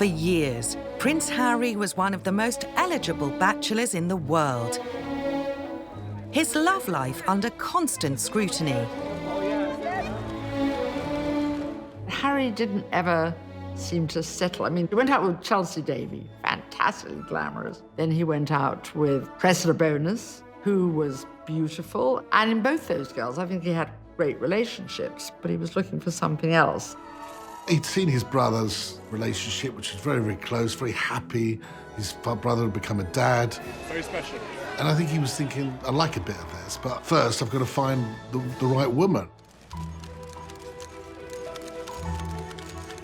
For years, Prince Harry was one of the most eligible bachelors in the world. His love life under constant scrutiny. Harry didn't ever seem to settle. I mean, he went out with Chelsea Davy, fantastically glamorous. Then he went out with Cressida Bonus, who was beautiful. And in both those girls, I think he had great relationships, but he was looking for something else. He'd seen his brother's relationship, which was very, very close, very happy. His brother had become a dad. Very special. And I think he was thinking, I like a bit of this, but first I've got to find the right woman.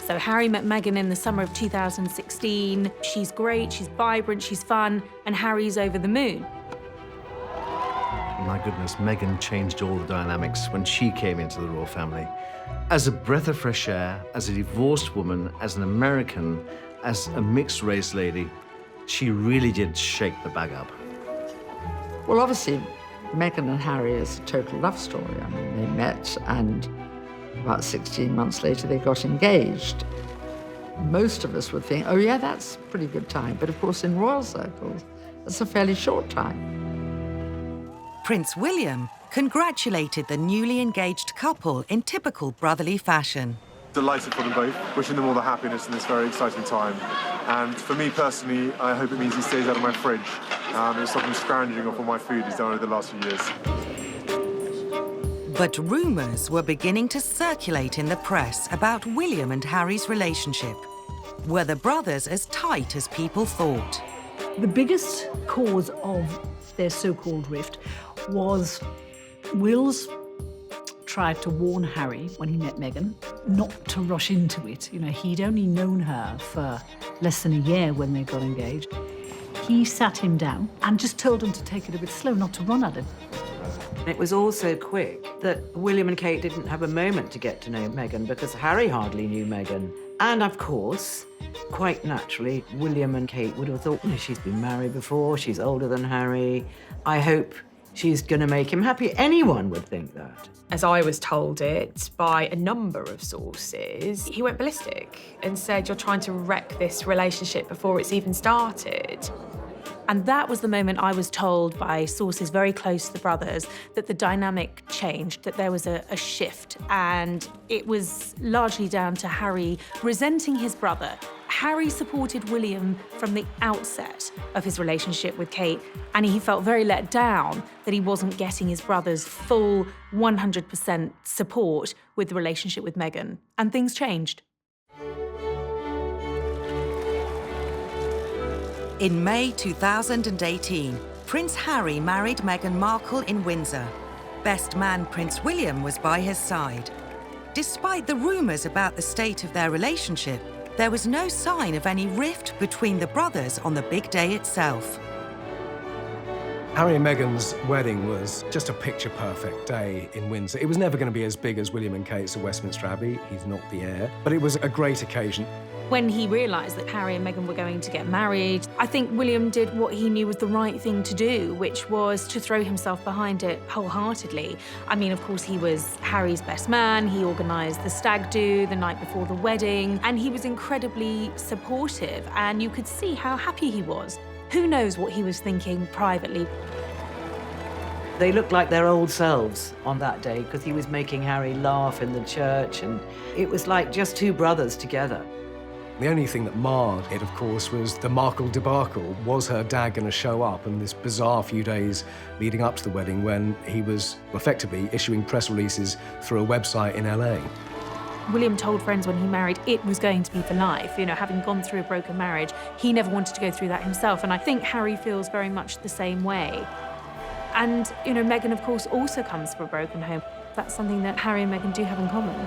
So Harry met Meghan in the summer of 2016. She's great, she's vibrant, she's fun, and Harry's over the moon. My goodness, Meghan changed all the dynamics when she came into the royal family. As a breath of fresh air, as a divorced woman, as an American, as a mixed-race lady, she really did shake the bag up. Well, obviously, Meghan and Harry is a total love story. I mean, they met and about 16 months later, they got engaged. Most of us would think, oh yeah, that's a pretty good time. But of course, in royal circles, that's a fairly short time. Prince William congratulated the newly engaged couple in typical brotherly fashion. Delighted for them both, wishing them all the happiness in this very exciting time. And for me personally, I hope it means he stays out of my fridge. It'll stop him scrounging off all my food he's done over the last few years. But rumours were beginning to circulate in the press about William and Harry's relationship. Were the brothers as tight as people thought? The biggest cause of their so-called rift was Will's tried to warn Harry when he met Meghan not to rush into it. You know, he'd only known her for less than a year when they got engaged. He sat him down and just told him to take it a bit slow, not to run at him. It was all so quick that William and Kate didn't have a moment to get to know Meghan because Harry hardly knew Meghan. And of course, quite naturally, William and Kate would have thought, well, she's been married before, she's older than Harry. I hope she's going to make him happy. Anyone would think that. As I was told it by a number of sources, he went ballistic and said, you're trying to wreck this relationship before it's even started. And that was the moment I was told by sources very close to the brothers that the dynamic changed, that there was a shift. And it was largely down to Harry resenting his brother. Harry supported William from the outset of his relationship with Kate, and he felt very let down that he wasn't getting his brother's full 100% support with the relationship with Meghan. And things changed. In May 2018, Prince Harry married Meghan Markle in Windsor. Best man Prince William was by his side. Despite the rumours about the state of their relationship, there was no sign of any rift between the brothers on the big day itself. Harry and Meghan's wedding was just a picture-perfect day in Windsor. It was never going to be as big as William and Kate's at Westminster Abbey. He's not the heir. But it was a great occasion. When he realised that Harry and Meghan were going to get married, I think William did what he knew was the right thing to do, which was to throw himself behind it wholeheartedly. I mean, of course, he was Harry's best man. He organised the stag do the night before the wedding, and he was incredibly supportive, and you could see how happy he was. Who knows what he was thinking privately? They looked like their old selves on that day because he was making Harry laugh in the church, and it was like just two brothers together. The only thing that marred it, of course, was the Markle debacle. Was her dad going to show up in this bizarre few days leading up to the wedding when he was effectively issuing press releases through a website in LA? William told friends when he married it was going to be for life. You know, having gone through a broken marriage, he never wanted to go through that himself. And I think Harry feels very much the same way. And, you know, Meghan, of course, also comes from a broken home. That's something that Harry and Meghan do have in common.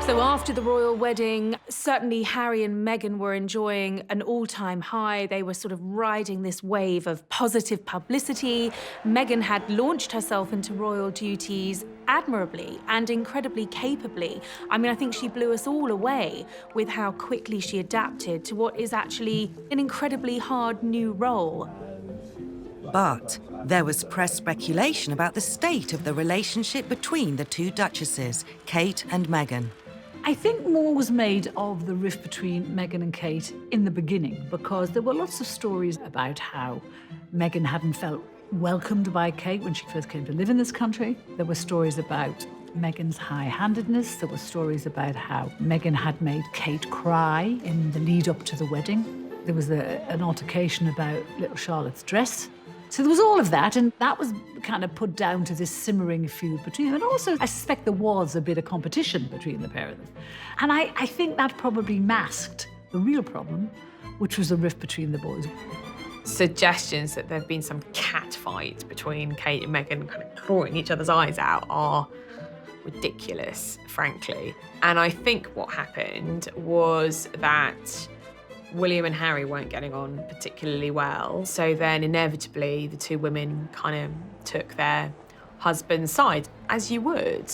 So after the royal wedding, certainly Harry and Meghan were enjoying an all-time high. They were sort of riding this wave of positive publicity. Meghan had launched herself into royal duties admirably and incredibly capably. I mean, I think she blew us all away with how quickly she adapted to what is actually an incredibly hard new role. But there was press speculation about the state of the relationship between the two Duchesses, Kate and Meghan. I think more was made of the rift between Meghan and Kate in the beginning, because there were lots of stories about how Meghan hadn't felt welcomed by Kate when she first came to live in this country. There were stories about Meghan's high-handedness. There were stories about how Meghan had made Kate cry in the lead up to the wedding. There was an altercation about little Charlotte's dress. So there was all of that, and that was kind of put down to this simmering feud between them. And also, I suspect there was a bit of competition between the pair of them. And I think that probably masked the real problem, which was the rift between the boys. Suggestions that there'd been some cat fight between Kate and Meghan, kind of clawing each other's eyes out, are ridiculous, frankly. And I think what happened was that William and Harry weren't getting on particularly well. So then inevitably the two women kind of took their husband's side, as you would.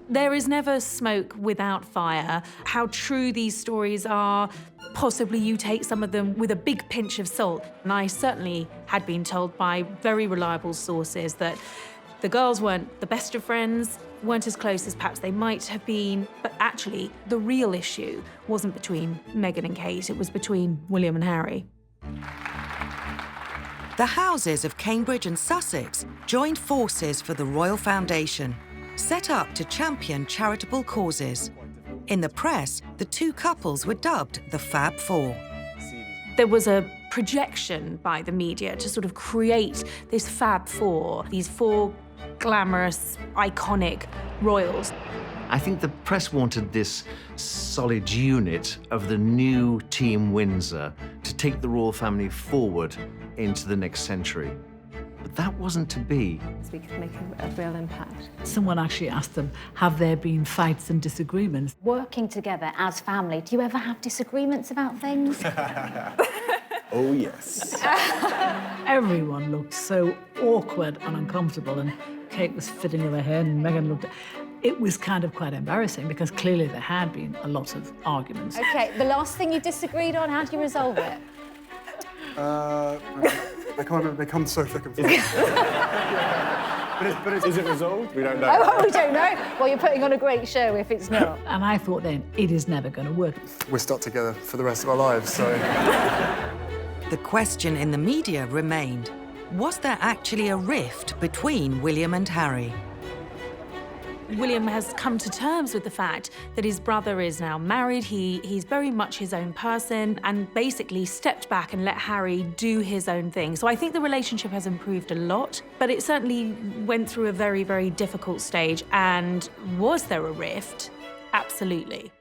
There is never smoke without fire. How true these stories are, possibly you take some of them with a big pinch of salt. And I certainly had been told by very reliable sources that the girls weren't the best of friends, weren't as close as perhaps they might have been, but actually the real issue wasn't between Meghan and Kate, it was between William and Harry. The houses of Cambridge and Sussex joined forces for the Royal Foundation, set up to champion charitable causes. In the press, the two couples were dubbed the Fab Four. There was a projection by the media to sort of create this Fab Four, these four glamorous, iconic royals. I think the press wanted this solid unit of the new Team Windsor to take the royal family forward into the next century. But that wasn't to be. We could make a real impact. Someone actually asked them, have there been fights and disagreements? Working together as family, do you ever have disagreements about things? Oh, yes. Everyone looked so awkward and uncomfortable, and Kate was fiddling with her hair, and Meghan looked... It was kind of quite embarrassing, because clearly there had been a lot of arguments. OK, the last thing you disagreed on, how do you resolve it? They come so thick and fast. But is it resolved? We don't know. Oh, we don't know? Well, you're putting on a great show if it's not. And I thought then, it is never going to work. We're stuck together for the rest of our lives, so... The question in the media remained, was there actually a rift between William and Harry? William has come to terms with the fact that his brother is now married. He's very much his own person and basically stepped back and let Harry do his own thing. So I think the relationship has improved a lot, but it certainly went through a very, very difficult stage. And was there a rift? Absolutely.